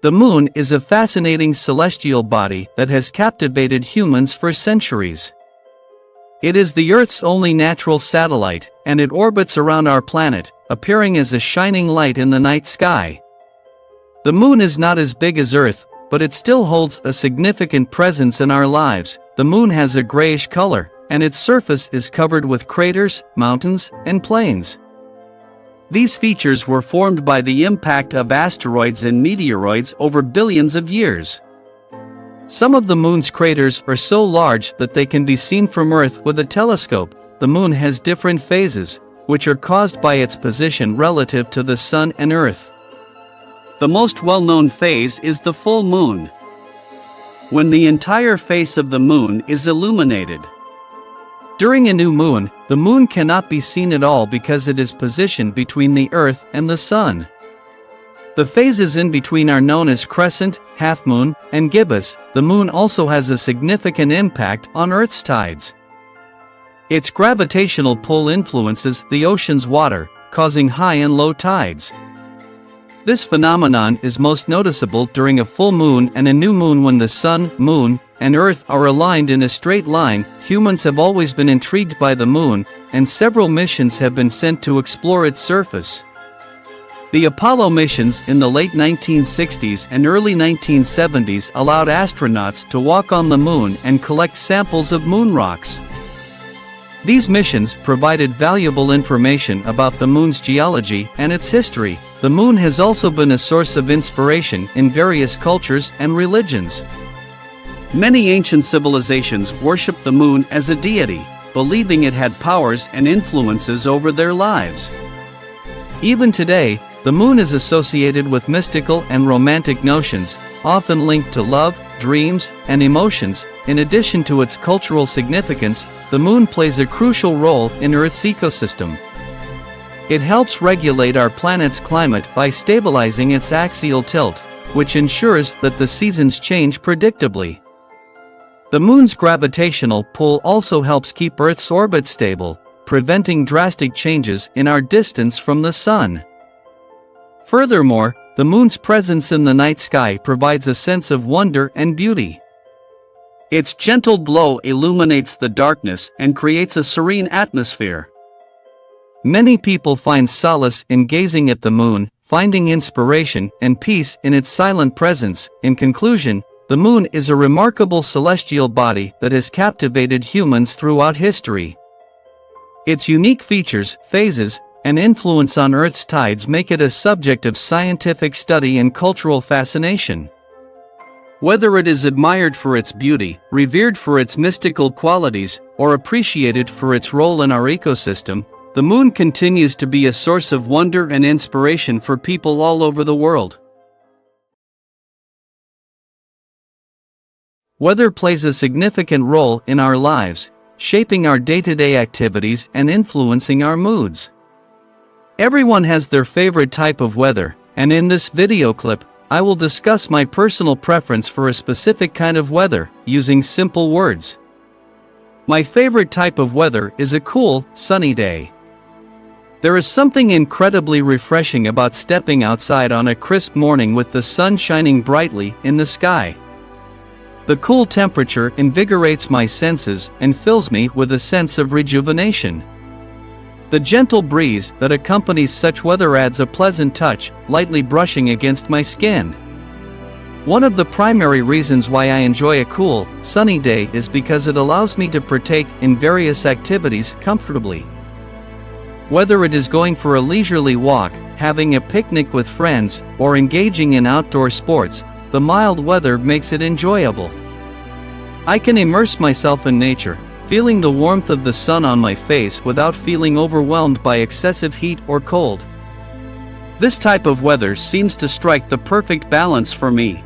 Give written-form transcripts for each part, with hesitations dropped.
The moon is a fascinating celestial body that has captivated humans for centuries. It is the Earth's only natural satellite, and it orbits around our planet, appearing as a shining light in the night sky. The moon is not as big as Earth, but it still holds a significant presence in our lives. The moon has a grayish color, and its surface is covered with craters, mountains, and plains. These features were formed by the impact of asteroids and meteoroids over billions of years. Some of the moon's craters are so large that they can be seen from Earth with a telescope. The moon has different phases, which are caused by its position relative to the sun and Earth. The most well-known phase is the full moon, when the entire face of the moon is illuminated. During a new moon, the moon cannot be seen at all because it is positioned between the Earth and the sun. The phases in between are known as crescent, half-moon, and gibbous. The moon also has a significant impact on Earth's tides. Its gravitational pull influences the ocean's water, causing high and low tides. This phenomenon is most noticeable during a full moon and a new moon when the sun, moon, and Earth are aligned in a straight line. Humans have always been intrigued by the moon, and several missions have been sent to explore its surface. The Apollo missions in the late 1960s and early 1970s allowed astronauts to walk on the moon and collect samples of moon rocks. These missions provided valuable information about the moon's geology and its history. The moon has also been a source of inspiration in various cultures and religions. Many ancient civilizations worshipped the moon as a deity, believing it had powers and influences over their lives. Even today, the moon is associated with mystical and romantic notions, often linked to love, dreams, and emotions. In addition to its cultural significance, the moon plays a crucial role in Earth's ecosystem. It helps regulate our planet's climate by stabilizing its axial tilt, which ensures that the seasons change predictably. The moon's gravitational pull also helps keep Earth's orbit stable, preventing drastic changes in our distance from the sun. Furthermore, the moon's presence in the night sky provides a sense of wonder and beauty. Its gentle glow illuminates the darkness and creates a serene atmosphere. Many people find solace in gazing at the moon, finding inspiration and peace in its silent presence. In conclusion, the moon is a remarkable celestial body that has captivated humans throughout history. Its unique features, phases, and influence on Earth's tides make it a subject of scientific study and cultural fascination. Whether it is admired for its beauty, revered for its mystical qualities, or appreciated for its role in our ecosystem, the moon continues to be a source of wonder and inspiration for people all over the world. Weather plays a significant role in our lives, shaping our day-to-day activities and influencing our moods. Everyone has their favorite type of weather, and in this video clip, I will discuss my personal preference for a specific kind of weather, using simple words. My favorite type of weather is a cool, sunny day. There is something incredibly refreshing about stepping outside on a crisp morning with the sun shining brightly in the sky. The cool temperature invigorates my senses and fills me with a sense of rejuvenation. The gentle breeze that accompanies such weather adds a pleasant touch, lightly brushing against my skin. One of the primary reasons why I enjoy a cool, sunny day is because it allows me to partake in various activities comfortably. Whether it is going for a leisurely walk, having a picnic with friends, or engaging in outdoor sports, the mild weather makes it enjoyable. I can immerse myself in nature, feeling the warmth of the sun on my face without feeling overwhelmed by excessive heat or cold. This type of weather seems to strike the perfect balance for me.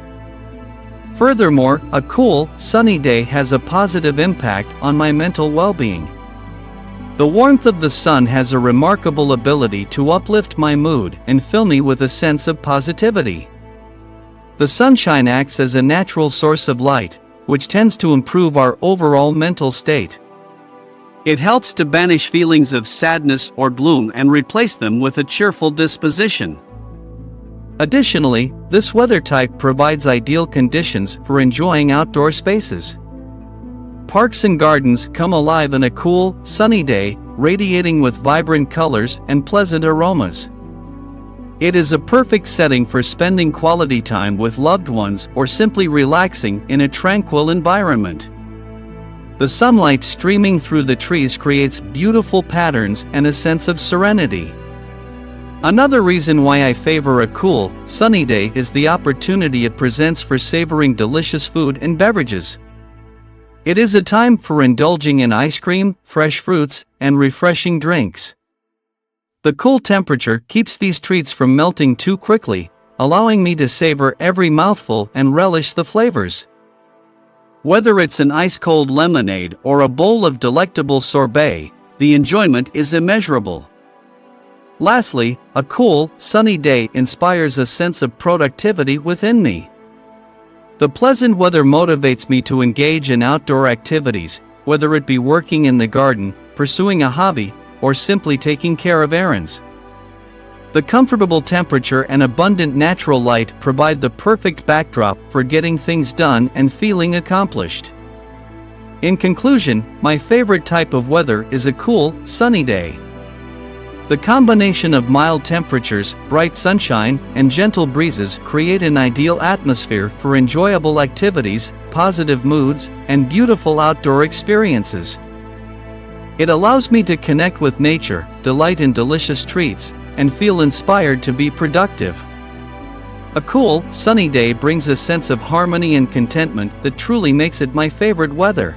Furthermore, a cool, sunny day has a positive impact on my mental well-being. The warmth of the sun has a remarkable ability to uplift my mood and fill me with a sense of positivity. The sunshine acts as a natural source of light, which tends to improve our overall mental state. It helps to banish feelings of sadness or gloom and replace them with a cheerful disposition. Additionally, this weather type provides ideal conditions for enjoying outdoor spaces. Parks and gardens come alive in a cool, sunny day, radiating with vibrant colors and pleasant aromas. It is a perfect setting for spending quality time with loved ones or simply relaxing in a tranquil environment. The sunlight streaming through the trees creates beautiful patterns and a sense of serenity. Another reason why I favor a cool, sunny day is the opportunity it presents for savoring delicious food and beverages. It is a time for indulging in ice cream, fresh fruits, and refreshing drinks. The cool temperature keeps these treats from melting too quickly, allowing me to savor every mouthful and relish the flavors. Whether it's an ice-cold lemonade or a bowl of delectable sorbet, the enjoyment is immeasurable. Lastly, a cool, sunny day inspires a sense of productivity within me. The pleasant weather motivates me to engage in outdoor activities, whether it be working in the garden, pursuing a hobby, or simply taking care of errands. The comfortable temperature and abundant natural light provide the perfect backdrop for getting things done and feeling accomplished. In conclusion, my favorite type of weather is a cool, sunny day. The combination of mild temperatures, bright sunshine, and gentle breezes create an ideal atmosphere for enjoyable activities, positive moods, and beautiful outdoor experiences. It allows me to connect with nature, delight in delicious treats, and feel inspired to be productive. A cool, sunny day brings a sense of harmony and contentment that truly makes it my favorite weather.